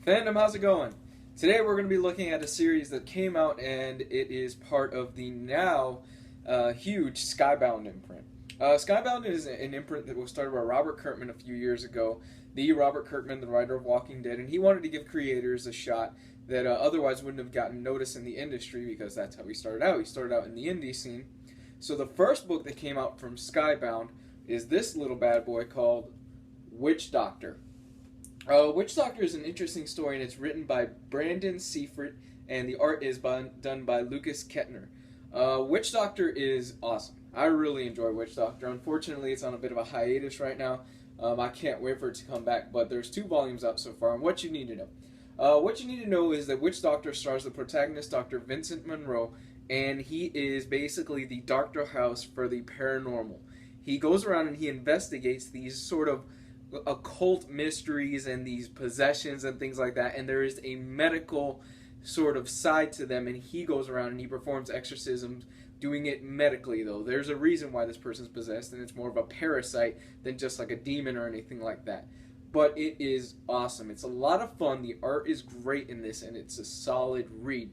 Fandom, how's it going? Today we're going to be looking at a series that came out and it is part of the now huge Skybound imprint. Skybound is an imprint that was started by Robert Kirkman a few years ago. The Robert Kirkman, the writer of Walking Dead, and he wanted to give creators a shot that otherwise wouldn't have gotten noticed in the industry because that's how he started out. He started out in the indie scene. So the first book that came out from Skybound is this little bad boy called Witch Doctor. Witch Doctor is an interesting story, and it's written by Brandon Seifert, and the art is done by Lucas Kettner. Witch Doctor is awesome. I really enjoy Witch Doctor. Unfortunately, it's on a bit of a hiatus right now. I can't wait for it to come back, but there's 2 volumes out so far, and what you need to know. What you need to know is that Witch Doctor stars the protagonist, Dr. Vincent Monroe, and he is basically the Dr. House for the paranormal. He goes around and he investigates these sort of occult mysteries and these possessions and things like that, and there is a medical sort of side to them, and he goes around and he performs exorcisms, doing it medically. Though there's a reason why this person's possessed, and it's more of a parasite than just like a demon or anything like that. But it is awesome. It's a lot of fun. The art is great in this, and it's a solid read.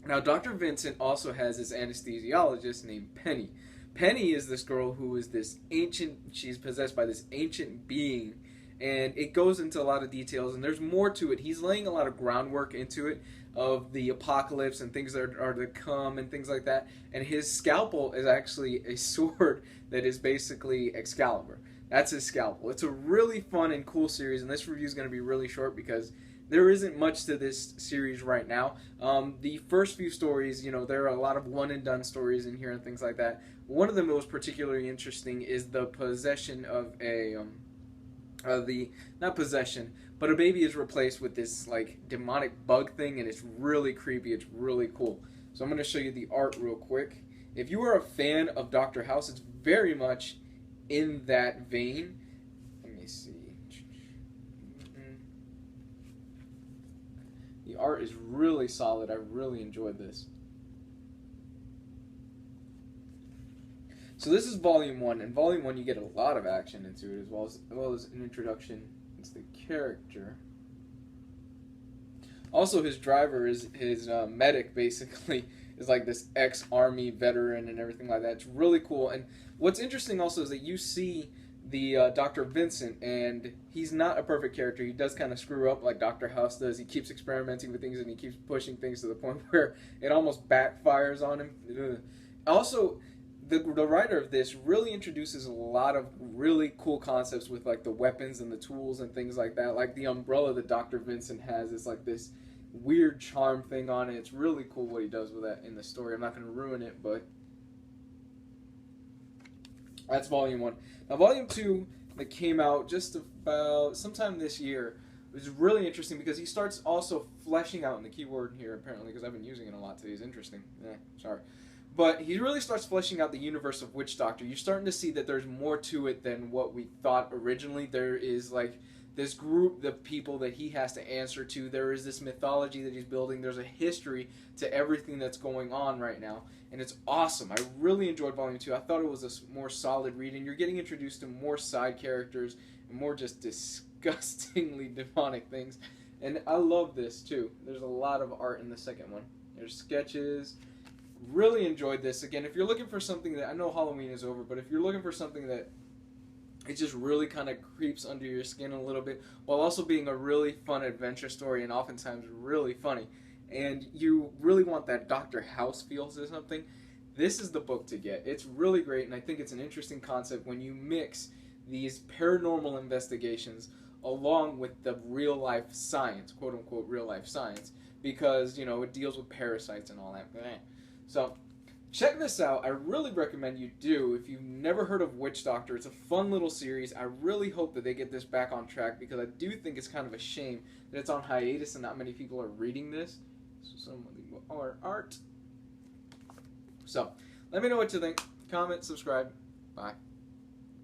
Now, Dr. Vincent also has this anesthesiologist named Penny. Penny is this girl who is this ancient, she's possessed by this ancient being, and it goes into a lot of details, and there's more to it. He's laying a lot of groundwork into it, of the apocalypse and things that are to come and things like that, and his scalpel is actually a sword that is basically Excalibur. That's his scalpel. It's a really fun and cool series, and this review is going to be really short because there isn't much to this series right now. The first few stories, there are a lot of one-and-done stories in here and things like that. One of them that was particularly interesting is the possession of not possession, but a baby is replaced with this, like, demonic bug thing, and it's really creepy. It's really cool. So I'm going to show you the art real quick. If you are a fan of Dr. House, it's very much in that vein. Let me see. The art is really solid. I really enjoyed this. So this is Volume 1. In Volume 1 you get a lot of action into it as well as an introduction into the character. Also, his driver is his medic, basically, is like this ex-army veteran and everything like that. It's really cool. And what's interesting also is that you see the Dr. Vincent, and he's not a perfect character. He does kind of screw up like Dr. House does. He keeps experimenting with things, and he keeps pushing things to the point where it almost backfires on him. Ugh. Also, the writer of this really introduces a lot of really cool concepts with like the weapons and the tools and things like that. Like the umbrella that Dr. Vincent has is like this weird charm thing on it. It's really cool what he does with that in the story. I'm not going to ruin it, but that's Volume 1. Now, Volume 2 that came out just about sometime this year was really interesting because he starts also fleshing out, and the key word here apparently, because I've been using it a lot today, is interesting. Sorry. But he really starts fleshing out the universe of Witch Doctor. You're starting to see that there's more to it than what we thought originally. There is like this group of people that he has to answer to. There is this mythology that he's building. There's a history to everything that's going on right now. And it's awesome. I really enjoyed Volume 2. I thought it was a more solid read. And you're getting introduced to more side characters and more just disgustingly demonic things. And I love this too. There's a lot of art in the second one. There's sketches. Really enjoyed this. Again, if you're looking for something that, I know Halloween is over, but if you're looking for something that it just really kind of creeps under your skin a little bit, while also being a really fun adventure story and oftentimes really funny, and you really want that Dr. House feel to something, this is the book to get. It's really great, and I think it's an interesting concept when you mix these paranormal investigations along with the real-life science, quote-unquote real-life science, because, it deals with parasites and all that. So, check this out. I really recommend you do. If you've never heard of Witch Doctor, it's a fun little series. I really hope that they get this back on track because I do think it's kind of a shame that it's on hiatus and not many people are reading this. So, some of the art. So, let me know what you think. Comment, subscribe. Bye.